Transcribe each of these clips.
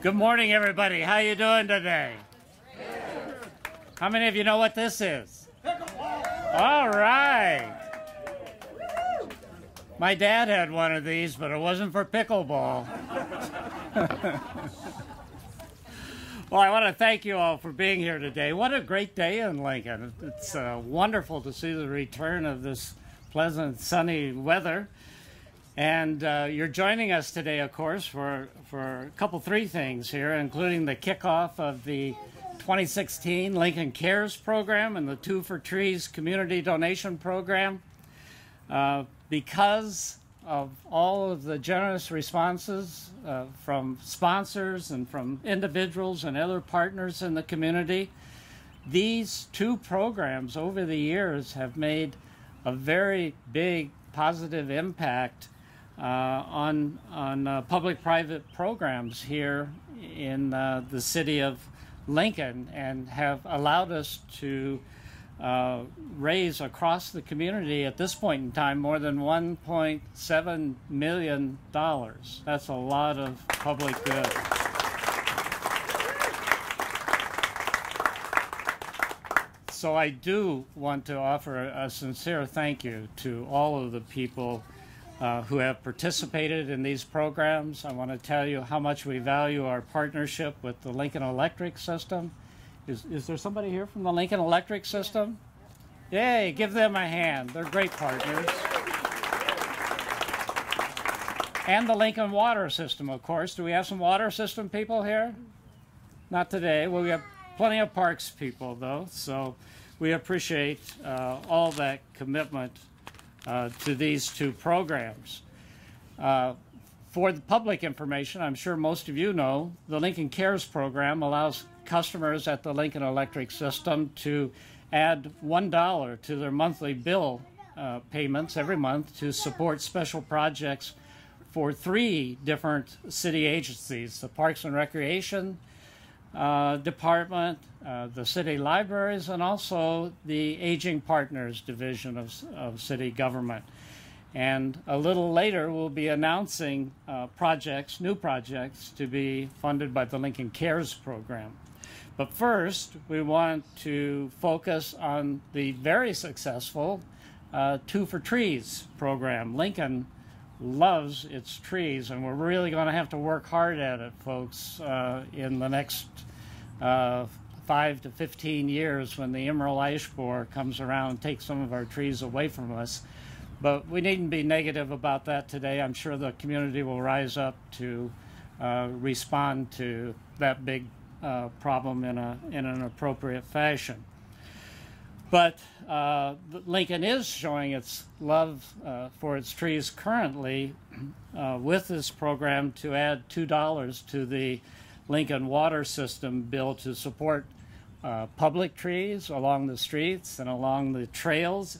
Good morning, everybody. How you doing today? How many of you know what this is? All right. My dad had one of these, but it wasn't for pickleball. Well, I want to thank you all for being here today. What a great day in Lincoln. It's wonderful to see the return of this pleasant, sunny weather. And you're joining us today, of course, for three things here, including the kickoff of the 2016 Lincoln Cares program and the Two for Trees community donation program. Because of all of the generous responses from sponsors and from individuals and other partners in the community, these two programs over the years have made a very big positive impact on public-private programs here in the city of Lincoln, and have allowed us to raise across the community at this point in time more than $1.7 million. That's a lot of public good. So I do want to offer a sincere thank you to all of the people who have participated in these programs. I want to tell you how much we value our partnership with the Lincoln Electric System. Is there somebody here from the Lincoln Electric System? Yay, give them a hand. They're great partners. And the Lincoln Water System, of course. Do we have some water system people here? Not today. Well, we have plenty of parks people, though. So we appreciate all that commitment to these two programs. For the public information, I'm sure most of you know, the Lincoln Cares program allows customers at the Lincoln Electric System to add $1 to their monthly bill payments every month to support special projects for three different city agencies: the Parks and Recreation Department, the city libraries, and also the Aging Partners Division of city government. And a little later, we'll be announcing new projects to be funded by the Lincoln Cares program. But first, we want to focus on the very successful Two for Trees program. Lincoln loves its trees, and we're really going to have to work hard at it, folks, in the next 5 to 15 years when the emerald ash borer comes around and takes some of our trees away from us. But we needn't be negative about that today. I'm sure the community will rise up to respond to that big problem in an appropriate fashion. But Lincoln is showing its love for its trees currently with this program to add $2 to the Lincoln Water System bill to support public trees along the streets and along the trails,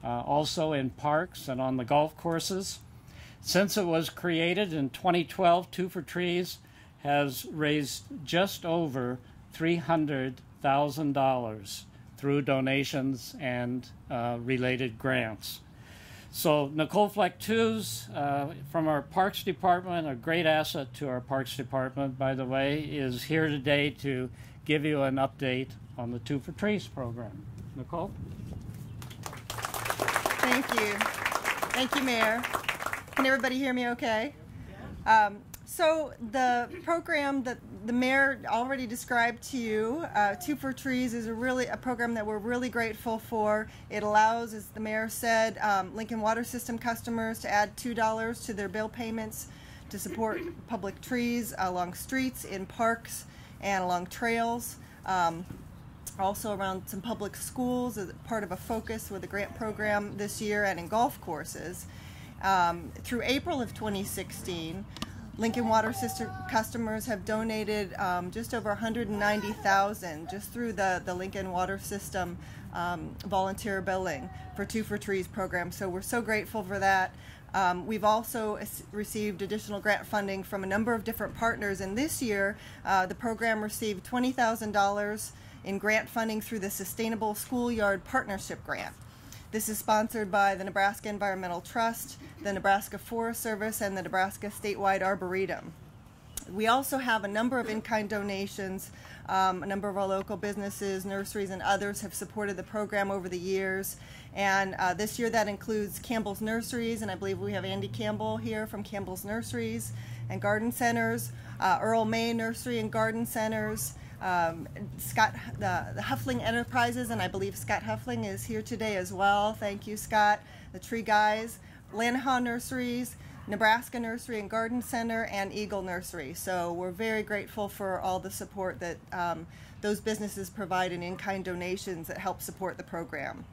also in parks and on the golf courses. Since it was created in 2012, Two for Trees has raised just over $300,000 through donations and related grants. So Nicole Fleck-Tews from our Parks Department, a great asset to our Parks Department, by the way, is here today to give you an update on the Two for Trees program. Nicole? Thank you. Thank you, Mayor. Can everybody hear me okay? So the program that the Mayor already described to you, Two for Trees, is a program that we're really grateful for. It allows, as the Mayor said, Lincoln Water System customers to add $2 to their bill payments to support public trees along streets, in parks, and along trails. Also around some public schools as part of a focus with a grant program this year, and in golf courses. Through April of 2016, Lincoln Water System customers have donated just over $190,000 just through the Lincoln Water System volunteer billing for Two for Trees program. So we're so grateful for that. We've also received additional grant funding from a number of different partners, and this year the program received $20,000 in grant funding through the Sustainable Schoolyard Partnership Grant. This is sponsored by the Nebraska Environmental Trust, the Nebraska Forest Service, and the Nebraska Statewide Arboretum. We also have a number of in-kind donations. A number of our local businesses, nurseries, and others have supported the program over the years. And this year that includes Campbell's Nurseries, and I believe we have Andy Campbell here from Campbell's Nurseries and Garden Centers, Earl May Nursery and Garden Centers, Scott, the Huffling Enterprises, and I believe Scott Huffling is here today as well. Thank you, Scott. The Tree Guys, Lanahaw Nurseries, Nebraska Nursery and Garden Center, and Eagle Nursery. So we're very grateful for all the support that those businesses provide in in-kind donations that help support the program.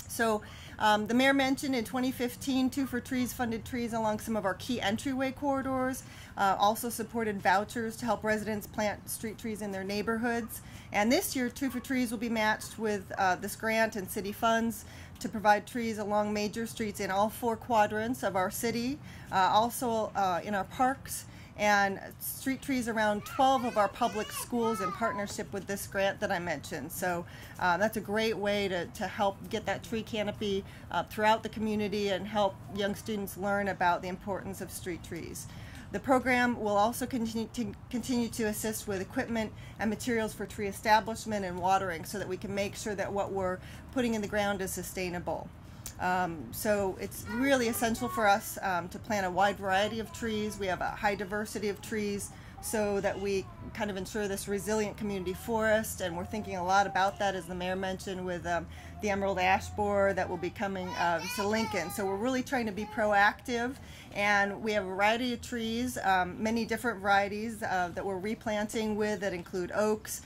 So the mayor mentioned in 2015, Two for Trees funded trees along some of our key entryway corridors, also supported vouchers to help residents plant street trees in their neighborhoods. And this year, Two for Trees will be matched with this grant and city funds to provide trees along major streets in all 4 quadrants of our city, also in our parks, and street trees around 12 of our public schools in partnership with this grant that I mentioned. So that's a great way to help get that tree canopy throughout the community and help young students learn about the importance of street trees. The program will also continue to assist with equipment and materials for tree establishment and watering so that we can make sure that what we're putting in the ground is sustainable. So it's really essential for us to plant a wide variety of trees. We have a high diversity of trees so that we kind of ensure this resilient community forest, and we're thinking a lot about that, as the mayor mentioned, with the emerald ash borer that will be coming to Lincoln. So we're really trying to be proactive, and we have a variety of trees, many different varieties that we're replanting with that include oaks,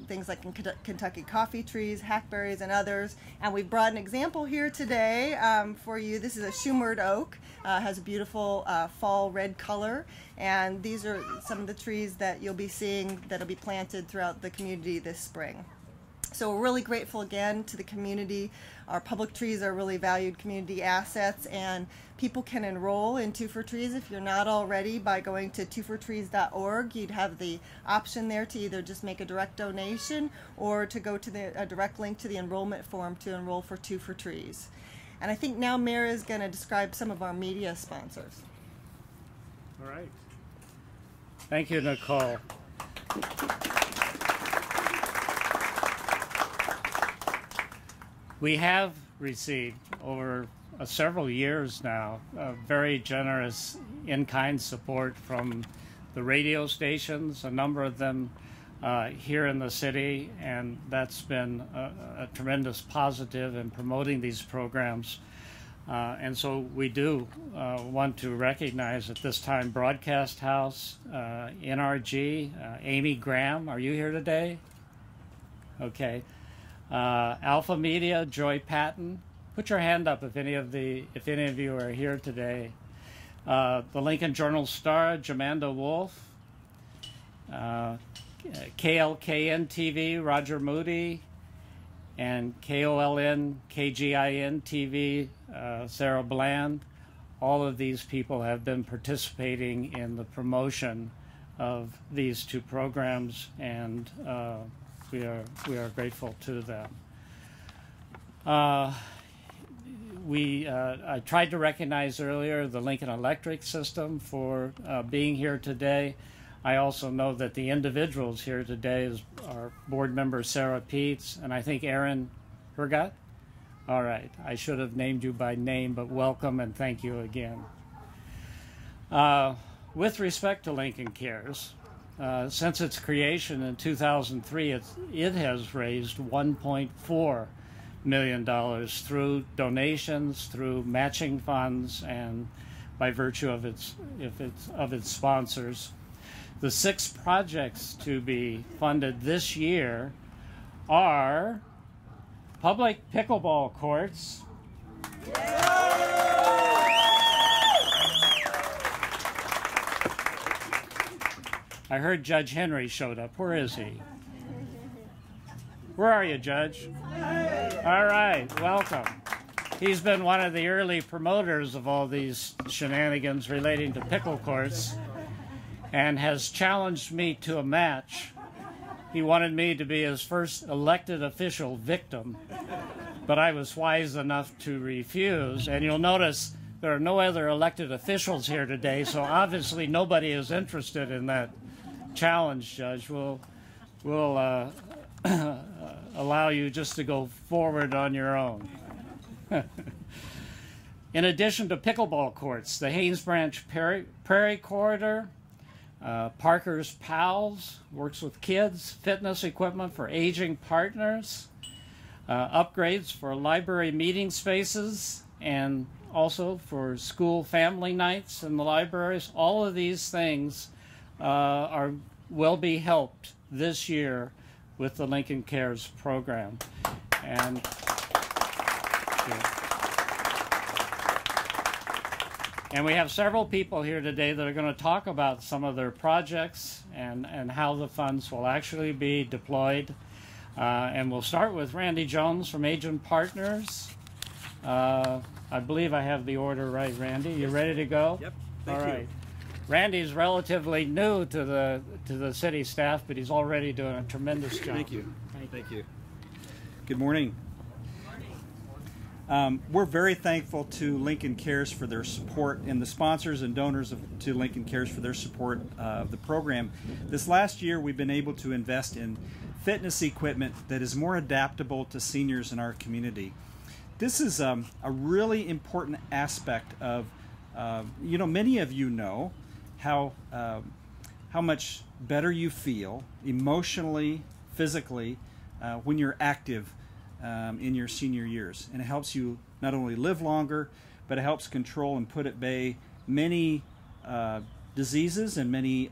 things like Kentucky coffee trees, hackberries, and others. And we've brought an example here today for you. This is a Shumard oak. Has a beautiful fall red color, and these are some of the trees that you'll be seeing that'll be planted throughout the community this spring. So we're really grateful again to the community. Our public trees are really valued community assets, and people can enroll in Two for Trees if you're not already by going to twofortrees.org. You'd have the option there to either just make a direct donation or to go to a direct link to the enrollment form to enroll for Two for Trees. And I think now Mayor is going to describe some of our media sponsors. All right. Thank you, Nicole. We have received over several years now very generous in-kind support from the radio stations, a number of them here in the city, and that's been a tremendous positive in promoting these programs. And so we do want to recognize at this time Broadcast House, NRG, Amy Graham, are you here today? Okay. Alpha Media, Joy Patton. Put your hand up if any of you are here today. The Lincoln Journal-Star, Jamanda Wolf. KLKN TV, Roger Moody, and KOLN, KGIN TV, Sarah Bland. All of these people have been participating in the promotion of these 2 programs, and we are grateful to them. I tried to recognize earlier the Lincoln Electric System for being here today. I also know that the individuals here today is our board member Sarah Peets, and I think Aaron Hergott. All right, I should have named you by name, but welcome and thank you again. With respect to Lincoln Cares, since its creation in 2003, it has raised $1.4 million through donations, through matching funds, and by virtue of its sponsors. The 6 projects to be funded this year are public pickleball courts, I heard Judge Henry showed up. Where is he? Where are you, Judge? All right, welcome. He's been one of the early promoters of all these shenanigans relating to pickle courts and has challenged me to a match. He wanted me to be his first elected official victim, but I was wise enough to refuse. And you'll notice there are no other elected officials here today, so obviously nobody is interested in that challenge, Judge. We'll allow you just to go forward on your own. In addition to pickleball courts, the Haynes Branch Prairie Corridor, Parker's Pals works with kids, fitness equipment for aging partners, upgrades for library meeting spaces, and also for school family nights in the libraries. All of these things will be helped this year with the Lincoln Cares program. And we have several people here today that are going to talk about some of their projects and how the funds will actually be deployed. And we'll start with Randy Jones from Agent Partners. I believe I have the order right, Randy. You ready to go? Yep. All right. Randy's relatively new to the city staff, but he's already doing a tremendous job. Thank you. Thank you. Good morning. We're very thankful to Lincoln Cares for their support and the sponsors and donors to Lincoln Cares for their support of the program. This last year we've been able to invest in fitness equipment that is more adaptable to seniors in our community. This is a really important aspect of, many of you know how much better you feel emotionally, physically, when you're active in your senior years. And it helps you not only live longer, but it helps control and put at bay many diseases and many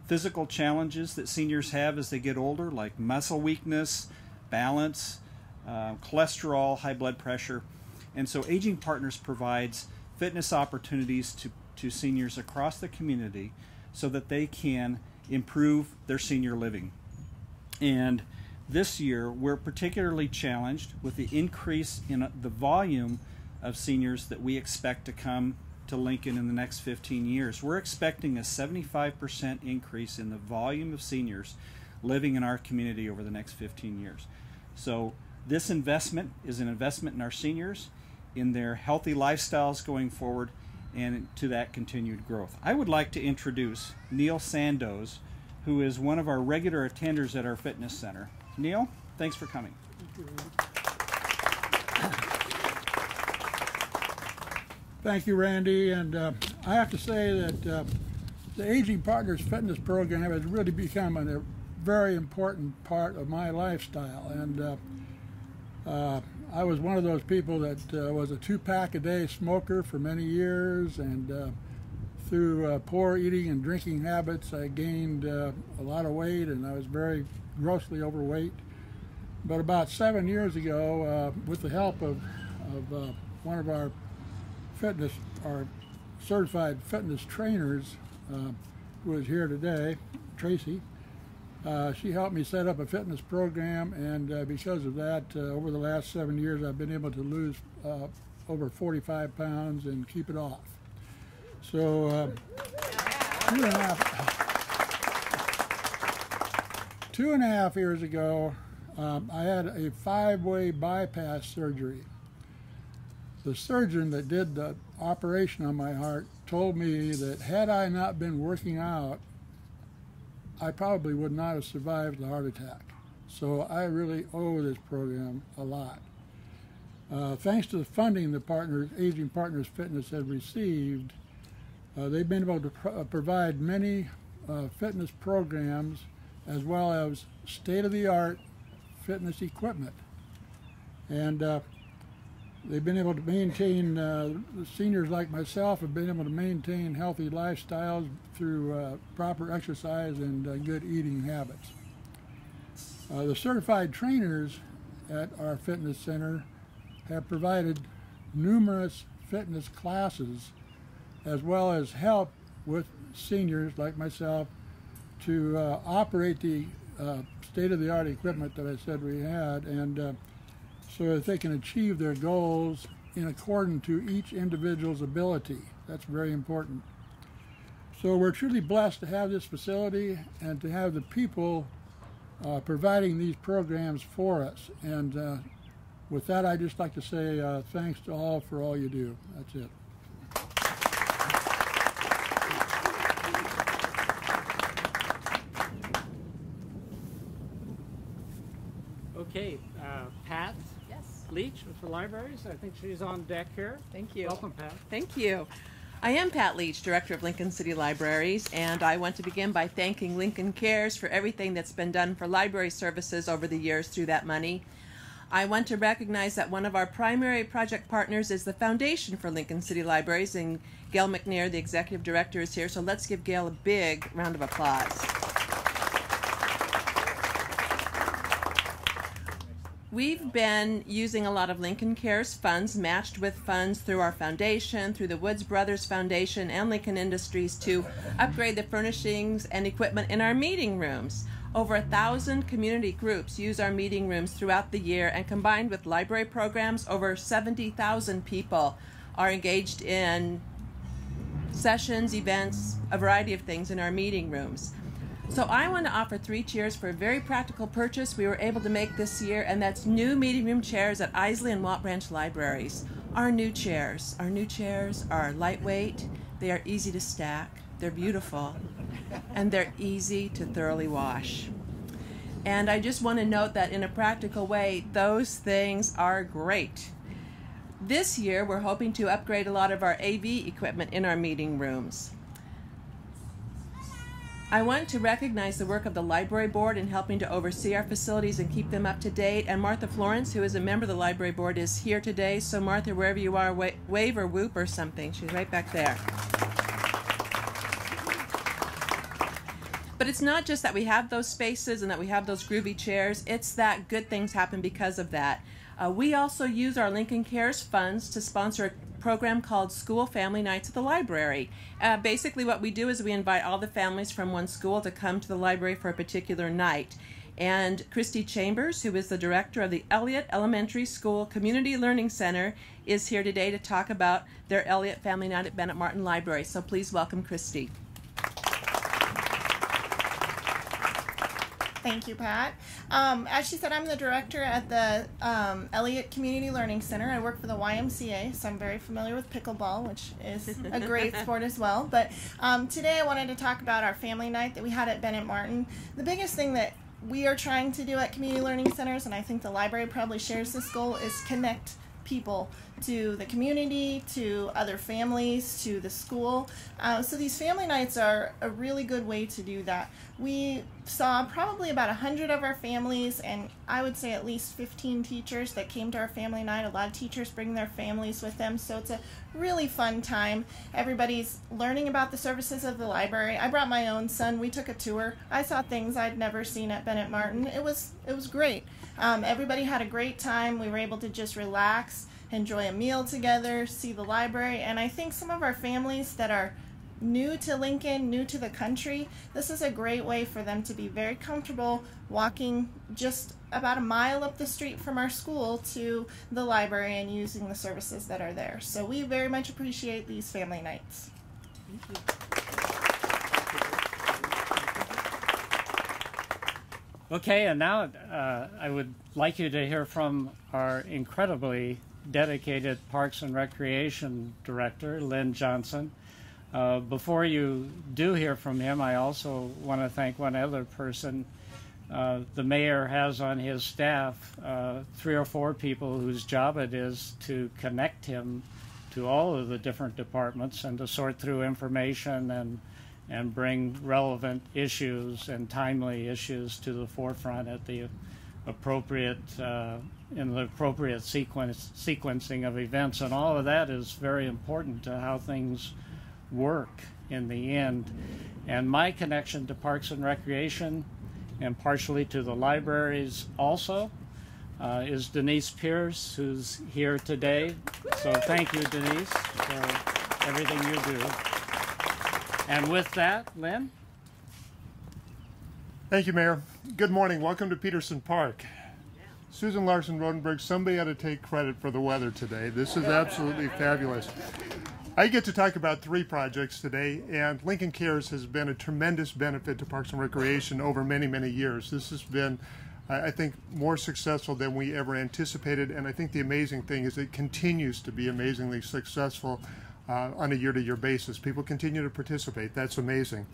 physical challenges that seniors have as they get older, like muscle weakness, balance, cholesterol, high blood pressure. And so Aging Partners provides fitness opportunities to seniors across the community so that they can improve their senior living. And this year, we're particularly challenged with the increase in the volume of seniors that we expect to come to Lincoln in the next 15 years. We're expecting a 75% increase in the volume of seniors living in our community over the next 15 years. So this investment is an investment in our seniors, in their healthy lifestyles going forward, and to that continued growth. I would like to introduce Neil Sandoz, who is one of our regular attenders at our fitness center. Neil, thanks for coming. Thank you, Randy. And I have to say that the Aging Partners Fitness Program has really become a very important part of my lifestyle. And I was one of those people that was a 2-pack-a-day smoker for many years, and through poor eating and drinking habits, I gained a lot of weight, and I was very grossly overweight. But about 7 years ago, with the help of one of our certified fitness trainers, who is here today, Tracy, she helped me set up a fitness program, and because of that, over the last 7 years, I've been able to lose over 45 pounds and keep it off. So 2.5 years ago, I had a 5-way bypass surgery. The surgeon that did the operation on my heart told me that had I not been working out, I probably would not have survived the heart attack. So I really owe this program a lot. Thanks to the funding the Aging Partners Fitness has received, they've been able to provide many fitness programs as well as state-of-the-art fitness equipment. And they've been able to maintain, seniors like myself have been able to maintain healthy lifestyles through proper exercise and good eating habits. The certified trainers at our fitness center have provided numerous fitness classes as well as help with seniors like myself to operate the state-of-the-art equipment that I said we had, and so that they can achieve their goals in accordance to each individual's ability. That's very important. So we're truly blessed to have this facility and to have the people providing these programs for us. And with that, I'd just like to say thanks to all for all you do. That's it. Okay, Pat Yes. Leach for Libraries. I think she's on deck here. Thank you. Welcome, Pat. Thank you. I am Pat Leach, Director of Lincoln City Libraries, and I want to begin by thanking Lincoln Cares for everything that's been done for library services over the years through that money. I want to recognize that one of our primary project partners is the Foundation for Lincoln City Libraries, and Gail McNair, the Executive Director, is here, so let's give Gail a big round of applause. We've been using a lot of Lincoln Cares funds matched with funds through our foundation, through the Woods Brothers Foundation and Lincoln Industries to upgrade the furnishings and equipment in our meeting rooms. Over 1,000 community groups use our meeting rooms throughout the year, and combined with library programs, over 70,000 people are engaged in sessions, events, a variety of things in our meeting rooms. So I want to offer 3 cheers for a very practical purchase we were able to make this year, and that's new meeting room chairs at Isley and Walt Branch Libraries. Our new chairs are lightweight, they are easy to stack, they're beautiful, and they're easy to thoroughly wash. And I just want to note that in a practical way, those things are great. This year, we're hoping to upgrade a lot of our AV equipment in our meeting rooms. I want to recognize the work of the library board in helping to oversee our facilities and keep them up to date. And Martha Florence, who is a member of the library board, is here today. So Martha, wherever you are, wave or whoop or something. She's right back there. But it's not just that we have those spaces and that we have those groovy chairs. It's that good things happen because of that. We also use our Lincoln Cares funds to sponsor a program called School Family Nights at the Library. Basically what we do is we invite all the families from one school to come to the library for a particular night. And Christy Chambers, who is the director of the Elliott Elementary School Community Learning Center, is here today to talk about their Elliott Family Night at Bennett Martin Library. So please welcome Christy. Thank you, Pat. As she said, I'm the director at the Elliott Community Learning Center. I work for the YMCA, so I'm very familiar with pickleball, which is a great sport as well. But today I wanted to talk about our family night that we had at Bennett Martin. The biggest thing that we are trying to do at community learning centers, and I think the library probably shares this goal, is connect people to the community, to other families, to the school. So these family nights are a really good way to do that. We saw probably about 100 of our families, and I would say at least 15 teachers that came to our family night. A lot of teachers bring their families with them, so it's a really fun time. Everybody's learning about the services of the library. I brought my own son. We took a tour. I saw things I'd never seen at Bennett Martin. It was great. Everybody had a great time. We were able to just relax, enjoy a meal together, see the library, and I think some of our families that are new to Lincoln, new to the country, this is a great way for them to be very comfortable walking just about a mile up the street from our school to the library and using the services that are there. So we very much appreciate these family nights. Thank you. Okay, and now I would like you to hear from our incredibly dedicated Parks and Recreation Director, Lynn Johnson. Before you do hear from him, I also want to thank one other person. The mayor has on his staff 3 or 4 people whose job it is to connect him to all of the different departments and to sort through information and bring relevant issues and timely issues to the forefront at the appropriate in the appropriate sequencing of events, and all of that is very important to how things work in the end. And my connection to Parks and Recreation, and partially to the libraries also, is Denise Pierce, who's here today. So thank you, Denise, for everything you do. And with that, Lynn? Thank you, Mayor. Good morning. Welcome to Peterson Park. Susan Larson Rodenberg, somebody ought to take credit for the weather today. This is absolutely fabulous. I get to talk about 3 projects today, and Lincoln Cares has been a tremendous benefit to Parks and Recreation over many, many years. This has been, I think, more successful than we ever anticipated, and I think the amazing thing is it continues to be amazingly successful on a year-to-year basis. People continue to participate. That's amazing.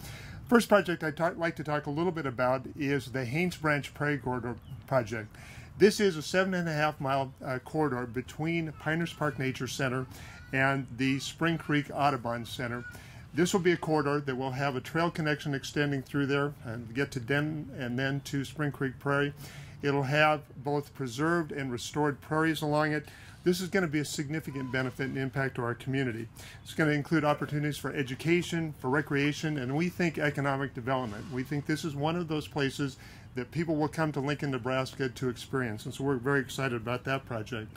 First project I'd like to talk a little bit about is the Haynes Branch Prairie Corridor project. This is a 7.5-mile corridor between Pinehurst Park Nature Center and the Spring Creek Audubon Center. This will be a corridor that will have a trail connection extending through there and get to Denton and then to Spring Creek Prairie. It'll have both preserved and restored prairies along it. This is going to be a significant benefit and impact to our community. It's going to include opportunities for education, for recreation, and we think economic development. We think this is one of those places that people will come to Lincoln, Nebraska to experience, and so we're very excited about that project.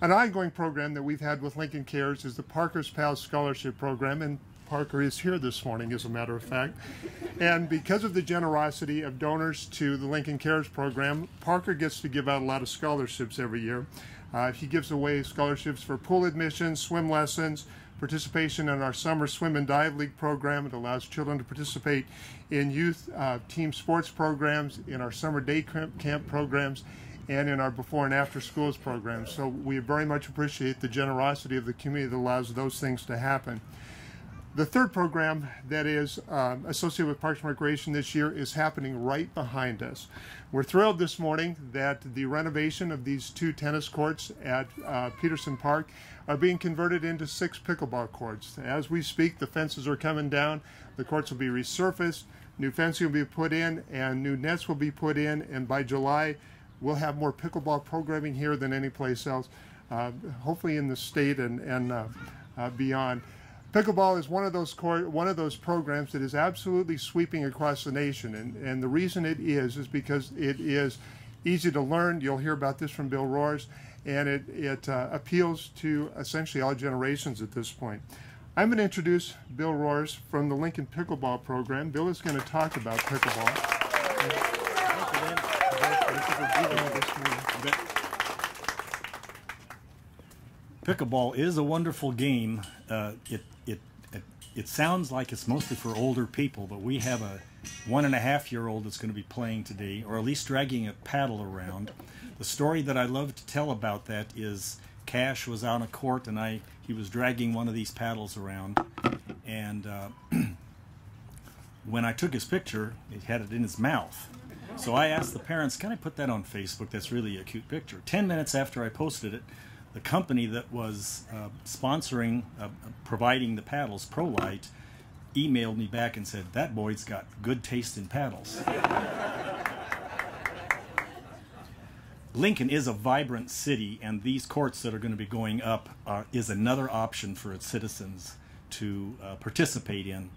An ongoing program that we've had with Lincoln Cares is the Parker's Pals Scholarship Program, and Parker is here this morning, as a matter of fact. And because of the generosity of donors to the Lincoln Cares program, Parker gets to give out a lot of scholarships every year. He gives away scholarships for pool admissions, swim lessons, participation in our summer swim and dive league program. It allows children to participate in youth team sports programs, in our summer day camp programs, and in our before and after schools programs. So we very much appreciate the generosity of the community that allows those things to happen. The third program that is associated with Parks and Recreation this year is happening right behind us. We're thrilled this morning that the renovation of these 2 tennis courts at Peterson Park are being converted into 6 pickleball courts. As we speak, the fences are coming down, the courts will be resurfaced, new fencing will be put in, and new nets will be put in, and by July we'll have more pickleball programming here than any place else, hopefully in the state and beyond. Pickleball is one of those programs that is absolutely sweeping across the nation, and the reason it is because it is easy to learn. You'll hear about this from Bill Roars, and it appeals to essentially all generations at this point. I'm going to introduce Bill Roars from the Lincoln Pickleball Program. Bill is going to talk about pickleball. Pickleball is a wonderful game. It sounds like it's mostly for older people, but we have a 1.5-year-old that's going to be playing today, or at least dragging a paddle around. The story that I love to tell about that is Cash was on a court and he was dragging one of these paddles around, and when I took his picture, he had it in his mouth. So I asked the parents, can I put that on Facebook? That's really a cute picture. 10 minutes after I posted it, the company that was sponsoring, providing the paddles, ProLite, emailed me back and said, that boy's got good taste in paddles. Lincoln is a vibrant city, and these courts that are going to be going up is another option for its citizens to participate in.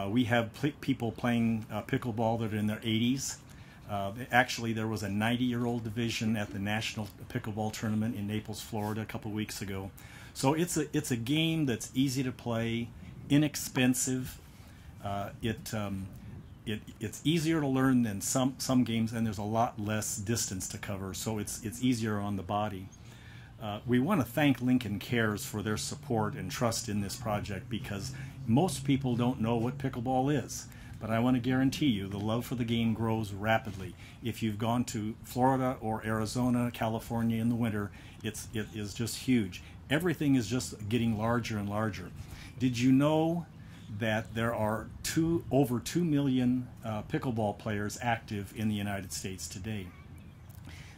We have people playing pickleball that are in their 80s. Actually, there was a 90-year-old division at the National Pickleball Tournament in Naples, Florida, a couple weeks ago. So it's a game that's easy to play, inexpensive. It's easier to learn than some games, and there's a lot less distance to cover, so it's easier on the body. We want to thank Lincoln Cares for their support and trust in this project, because most people don't know what pickleball is. But I want to guarantee you the love for the game grows rapidly. If you've gone to Florida or Arizona, California in the winter, it is just huge. Everything is just getting larger and larger. Did you know that there are over 2 million pickleball players active in the United States today?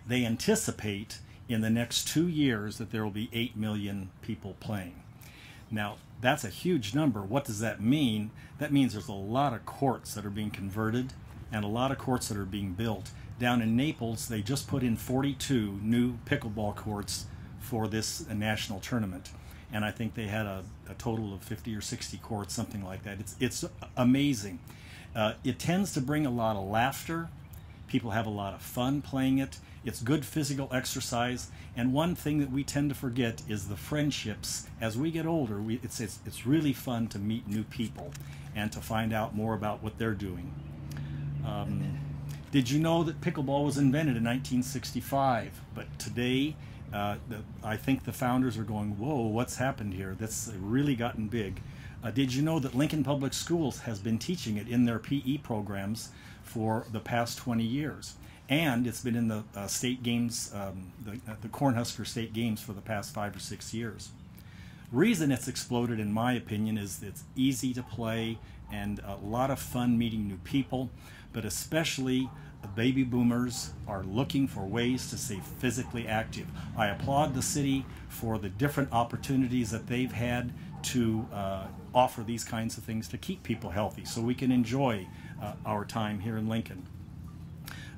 They anticipate in the next 2 years that there will be 8 million people playing. Now, that's a huge number. What does that mean? That means there's a lot of courts that are being converted and a lot of courts that are being built. Down in Naples, they just put in 42 new pickleball courts for this national tournament. And I think they had a total of 50 or 60 courts, something like that. It's amazing. It tends to bring a lot of laughter. People have a lot of fun playing it. It's good physical exercise. And one thing that we tend to forget is the friendships. As we get older, it's really fun to meet new people and to find out more about what they're doing. Did you know that pickleball was invented in 1965? But today, I think the founders are going, whoa, what's happened here? That's really gotten big. Did you know that Lincoln Public Schools has been teaching it in their PE programs for the past 20 years? And it's been in the state games, the Cornhusker State Games for the past 5 or 6 years. Reason it's exploded, in my opinion, is it's easy to play and a lot of fun meeting new people, but especially the baby boomers are looking for ways to stay physically active. I applaud the city for the different opportunities that they've had to offer these kinds of things to keep people healthy so we can enjoy our time here in Lincoln.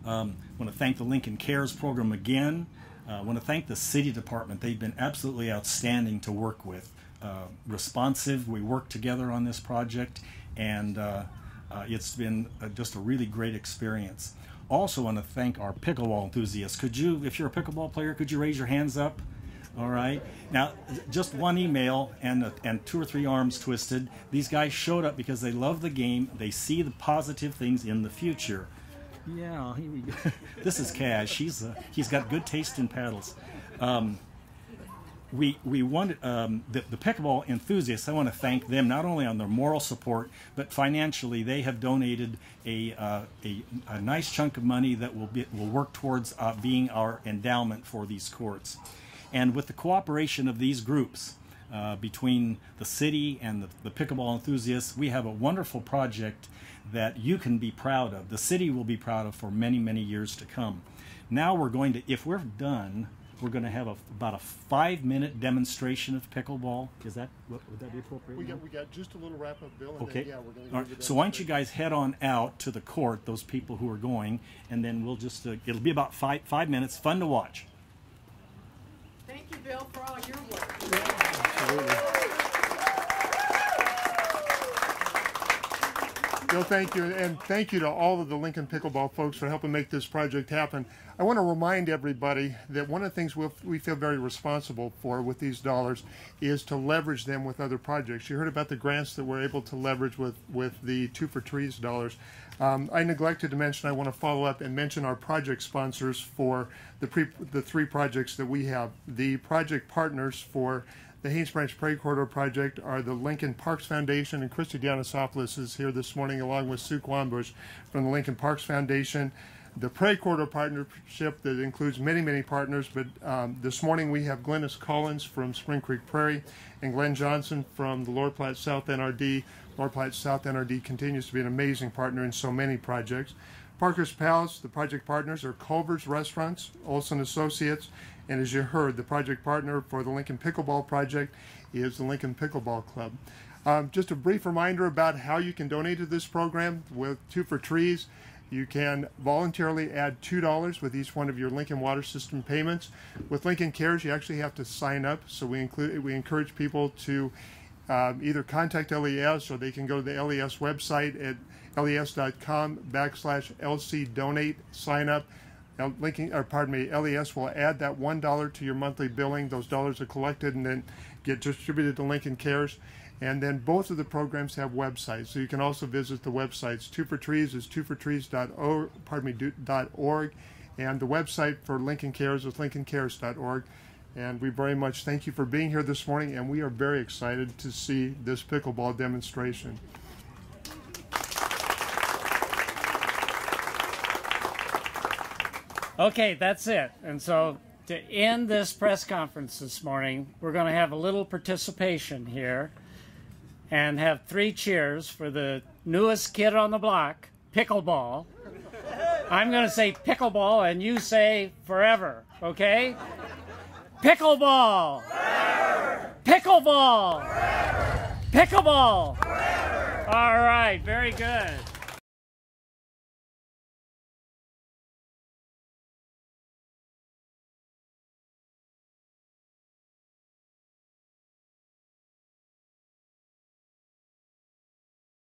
I want to thank the Lincoln Cares program again. I want to thank the City Department. They've been absolutely outstanding to work with. Responsive, we worked together on this project, and it's been just a really great experience. Also want to thank our pickleball enthusiasts. Could you, if you're a pickleball player, could you raise your hands up? All right. Now, just one email and 2 or 3 arms twisted. These guys showed up because they love the game. They see the positive things in the future. Yeah, here we go. This is Cash. He's got good taste in paddles. We want the pickleball enthusiasts. I want to thank them not only on their moral support, but financially. They have donated a nice chunk of money that will work towards being our endowment for these courts. And with the cooperation of these groups, between the city and the pickleball enthusiasts, we have a wonderful project that you can be proud of. The city will be proud of for many, many years to come. Now we're going to, if we're done, we're going to have about a 5-minute demonstration of pickleball. Is that, would that be appropriate? We got just a little wrap-up, Bill, and okay. then, yeah, we're going to All right. So why don't you guys head on out to the court, those people who are going, and then we'll just, it'll be about five minutes, fun to watch. Thank you, Bill, for all your work. Absolutely. Bill, thank you, and thank you to all of the Lincoln Pickleball folks for helping make this project happen. I want to remind everybody that one of the things we feel very responsible for with these dollars is to leverage them with other projects. You heard about the grants that we're able to leverage with the 2 for Trees dollars. I neglected to mention, I want to follow up and mention our project sponsors for the 3 projects that we have. The project partners for the Haynes Branch Prairie Corridor project are the Lincoln Parks Foundation, and Christy Dianasopoulos is here this morning along with Sue Quambush from the Lincoln Parks Foundation. The Prairie Corridor partnership that includes many, many partners, but this morning we have Glennis Collins from Spring Creek Prairie and Glenn Johnson from the Lower Platte South NRD. Lower Platte South NRD continues to be an amazing partner in so many projects. Parker's Pals, the project partners, are Culver's Restaurants, Olson Associates, and as you heard, the project partner for the Lincoln Pickleball project is the Lincoln Pickleball Club. Just a brief reminder about how you can donate to this program with 2 for Trees. You can voluntarily add $2 with each one of your Lincoln Water System payments. With Lincoln Cares, you actually have to sign up, so we encourage people to either contact LES, or they can go to the LES website at les.com/LC-donate, sign up. LES will add that $1 to your monthly billing. Those dollars are collected and then get distributed to Lincoln Cares. And then both of the programs have websites, so you can also visit the websites. 2 for Trees is 2fortrees.org, and the website for Lincoln Cares is lincolncares.org. And we very much thank you for being here this morning, and we are very excited to see this pickleball demonstration. Okay, that's it. And so to end this press conference this morning, we're going to have a little participation here and have 3 cheers for the newest kid on the block, pickleball. I'm going to say pickleball and you say forever, okay? Pickleball! Forever! Pickleball! Forever! Pickleball! Forever! All right, very good.